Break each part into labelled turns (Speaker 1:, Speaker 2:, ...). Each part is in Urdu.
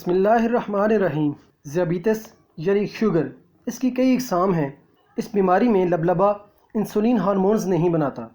Speaker 1: بسم اللہ الرحمن الرحیم۔ ذیابیطس یعنی شوگر، اس کی کئی اقسام ہیں۔ اس بیماری میں لبلبہ انسولین ہارمونز نہیں بناتا،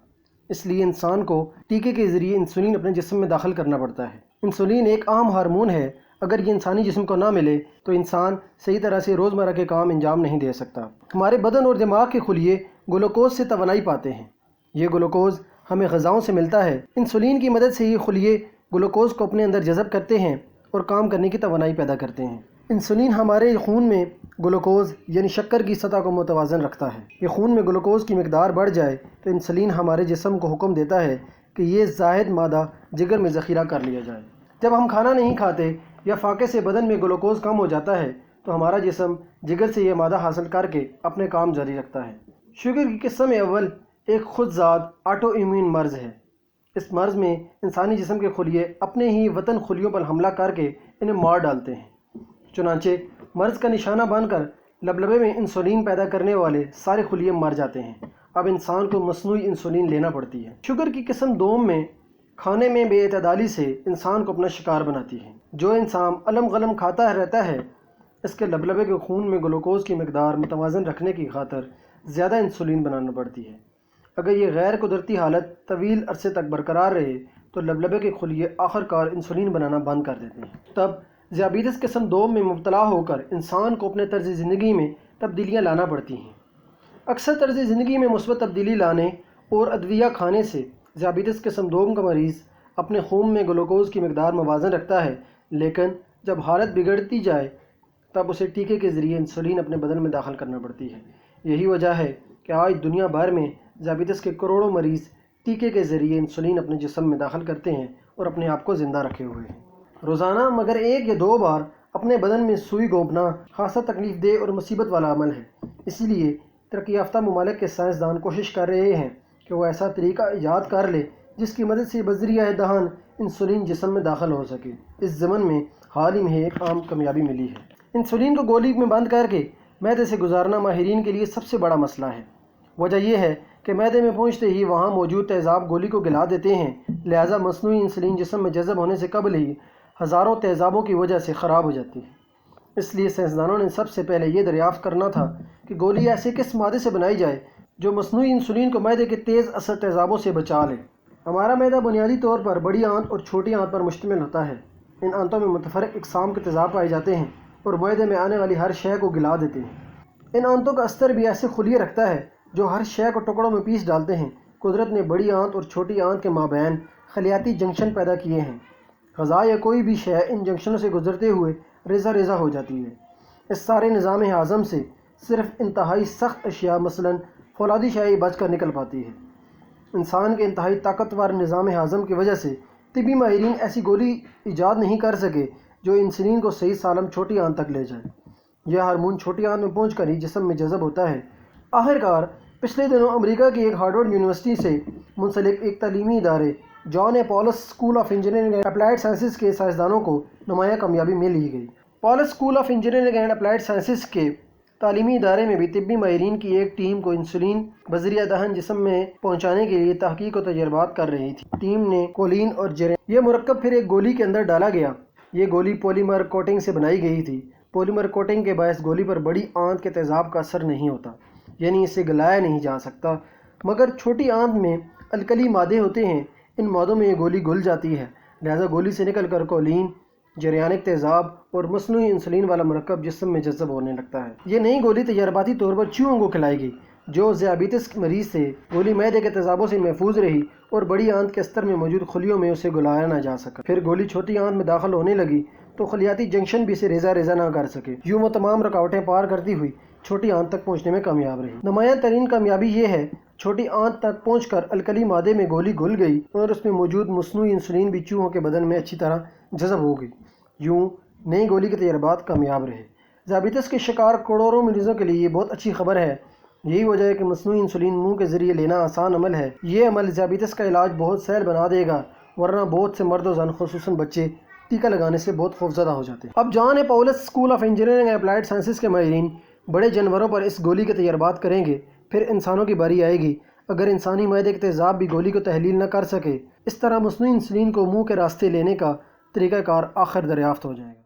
Speaker 1: اس لیے انسان کو ٹیکے کے ذریعے انسولین اپنے جسم میں داخل کرنا پڑتا ہے۔ انسولین ایک عام ہارمون ہے، اگر یہ انسانی جسم کو نہ ملے تو انسان صحیح طرح سے روزمرہ کے کام انجام نہیں دے سکتا۔ ہمارے بدن اور دماغ کے خلیے گلوکوز سے توانائی پاتے ہیں، یہ گلوکوز ہمیں غذاؤں سے ملتا ہے۔ انسولین کی مدد سے یہ خلیے گلوکوز کو اپنے اندر جذب کرتے ہیں اور کام کرنے کی توانائی پیدا کرتے ہیں۔ انسولین ہمارے خون میں گلوکوز یعنی شکر کی سطح کو متوازن رکھتا ہے۔ یہ خون میں گلوکوز کی مقدار بڑھ جائے تو انسولین ہمارے جسم کو حکم دیتا ہے کہ یہ زائد مادہ جگر میں ذخیرہ کر لیا جائے۔ جب ہم کھانا نہیں کھاتے یا فاقے سے بدن میں گلوکوز کم ہو جاتا ہے تو ہمارا جسم جگر سے یہ مادہ حاصل کر کے اپنے کام جاری رکھتا ہے۔ شوگر کی قسم اول ایک خود ذات آٹو امیون مرض ہے۔ اس مرض میں انسانی جسم کے خلیے اپنے ہی وطن خلیوں پر حملہ کر کے انہیں مار ڈالتے ہیں، چنانچہ مرض کا نشانہ بن کر لبلبے میں انسولین پیدا کرنے والے سارے خلیے مر جاتے ہیں۔ اب انسان کو مصنوعی انسولین لینا پڑتی ہے۔ شوگر کی قسم دوم میں کھانے میں بے اعتدالی سے انسان کو اپنا شکار بناتی ہے۔ جو انسان علم غلم کھاتا رہتا ہے، اس کے لبلبے کے خون میں گلوکوز کی مقدار متوازن رکھنے کی خاطر زیادہ انسولین بنانا پڑتی ہے۔ اگر یہ غیر قدرتی حالت طویل عرصے تک برقرار رہے تو لبلبے کے خلیے آخر کار انسولین بنانا بند کر دیتے ہیں۔ تب ذیابیطس قسم دوم میں مبتلا ہو کر انسان کو اپنے طرز زندگی میں تبدیلیاں لانا پڑتی ہیں۔ اکثر طرز زندگی میں مثبت تبدیلی لانے اور ادویہ کھانے سے ذیابیطس قسم دوم کا مریض اپنے خون میں گلوکوز کی مقدار موازن رکھتا ہے، لیکن جب حالت بگڑتی جائے تب اسے ٹیکے کے ذریعے انسولین اپنے بدن میں داخل کرنا پڑتی ہے۔ یہی وجہ ہے کہ آج دنیا بھر میں ذیابیطس کے کروڑوں مریض ٹیکے کے ذریعے انسولین اپنے جسم میں داخل کرتے ہیں اور اپنے آپ کو زندہ رکھے ہوئے ہیں۔ روزانہ مگر 1 یا 2 بار اپنے بدن میں سوئی گھونپنا خاصا تکلیف دہ اور مصیبت والا عمل ہے۔ اسی لیے ترقی یافتہ ممالک کے سائنسدان کوشش کر رہے ہیں کہ وہ ایسا طریقہ ایجاد کر لے جس کی مدد سے بذریعہ دہن انسولین جسم میں داخل ہو سکے۔ اس ضمن میں حال ہی میں ایک عام کامیابی ملی ہے۔ انسولین کو گولی میں بند کر کے معدے سے گزارنا ماہرین کے لیے سب سے بڑا مسئلہ ہے۔ وجہ یہ ہے کہ معدے میں پہنچتے ہی وہاں موجود تیزاب گولی کو گلا دیتے ہیں، لہٰذا مصنوعی انسولین جسم میں جذب ہونے سے قبل ہی ہزاروں تیزابوں کی وجہ سے خراب ہو جاتی ہے۔ اس لیے سائنسدانوں نے سب سے پہلے یہ دریافت کرنا تھا کہ گولی ایسے کس مادے سے بنائی جائے جو مصنوعی انسولین کو معدے کے تیز اثر تیزابوں سے بچا لے۔ ہمارا معدہ بنیادی طور پر بڑی آنت اور چھوٹی آنت پر مشتمل ہوتا ہے۔ ان آنتوں میں متفرق اقسام کے تیزاب پائے جاتے ہیں اور معدے میں آنے والی ہر شے کو گلا دیتے ہیں۔ ان آنتوں کا استر بھی ایسے خلیے رکھتا ہے جو ہر شے کو ٹکڑوں میں پیس ڈالتے ہیں۔ قدرت نے بڑی آنت اور چھوٹی آنت کے مابین خلیاتی جنکشن پیدا کیے ہیں۔ غذا یا کوئی بھی شے ان جنکشنوں سے گزرتے ہوئے ریزہ ریزہ ہو جاتی ہے۔ اس سارے نظام ہاضم سے صرف انتہائی سخت اشیاء مثلاً فولادی شے بچ کر نکل پاتی ہے۔ انسان کے انتہائی طاقتور نظام ہاضم کی وجہ سے طبی ماہرین ایسی گولی ایجاد نہیں کر سکے جو انسولین کو صحیح سالم چھوٹی آنت تک لے جائے۔ یہ ہارمون چھوٹی آنت میں پہنچ کر ہی جسم میں جذب ہوتا ہے۔ آخرکار پچھلے دنوں امریکہ کی ایک ہارورڈ یونیورسٹی سے منسلک ایک تعلیمی ادارے John A Paulson school of engineering and applied sciences کے سائنسدانوں کو نمایاں کامیابی مل لی گئی۔ Paulson school of engineering and applied sciences کے تعلیمی ادارے میں بھی طبی ماہرین کی ایک ٹیم کو انسولین بذریعہ دہن جسم میں پہنچانے کے لیے تحقیق و تجربات کر رہی تھی۔ ٹیم نے کولین اور یہ مرکب پھر ایک گولی کے اندر ڈالا گیا۔ یہ گولی پولیمر کوٹنگ سے بنائی گئی تھی۔ پولیمر کوٹنگ کے باعث گولی پر بڑی آنت کے تیزاب کا اثر نہیں ہوتا، یعنی اسے گلایا نہیں جا سکتا، مگر چھوٹی آنت میں الکلی مادے ہوتے ہیں، ان مادوں میں یہ گولی گل جاتی ہے، لہذا گولی سے نکل کر کولین، جریانک تیزاب اور مصنوعی انسولین والا مرکب جسم میں جذب ہونے لگتا ہے۔ یہ نئی گولی تجرباتی طور پر چوہوں کو کھلائی گئی۔ جو ذیابیطس مریض سے گولی معدے کے تیزابوں سے محفوظ رہی اور بڑی آنت کے استر میں موجود خلیوں میں اسے گلایا نہ جا سکا۔ پھر گولی چھوٹی آنت میں داخل ہونے لگی تو خلیاتی جنکشن بھی اسے ریزہ ریزہ نہ کر سکے۔ یوں وہ تمام رکاوٹیں پار کرتی ہوئی چھوٹی آنت تک پہنچنے میں کامیاب رہی۔ نمایاں ترین کامیابی یہ ہے چھوٹی آنت تک پہنچ کر الکلی مادے میں گولی گل گئی اور اس میں موجود مصنوعی انسولین بھی چوہوں کے بدن میں اچھی طرح جذب ہو گئی۔ یوں نئی گولی کے تجربات کامیاب رہے۔ ذیابیطس کے شکار کروڑوں مریضوں کے لیے یہ بہت اچھی خبر ہے۔ یہی وجہ ہے کہ مصنوعی انسولین منہ کے ذریعے لینا آسان عمل ہے۔ یہ عمل ذیابیطس کا علاج بہت سہل بنا دے گا، ورنہ بہت سے مرد و زن خصوصاً بچے ٹیکہ لگانے سے بہت خوفزدہ ہو جاتے ہیں۔ اب John A Paulson school of engineering and applied sciences کے ماہرین بڑے جانوروں پر اس گولی کے تجربات کریں گے، پھر انسانوں کی باری آئے گی۔ اگر انسانی معدے کے تیزاب بھی گولی کو تحلیل نہ کر سکے، اس طرح مصنوعی انسولین کو منہ کے راستے لینے کا طریقہ کار آخر دریافت ہو جائے گا۔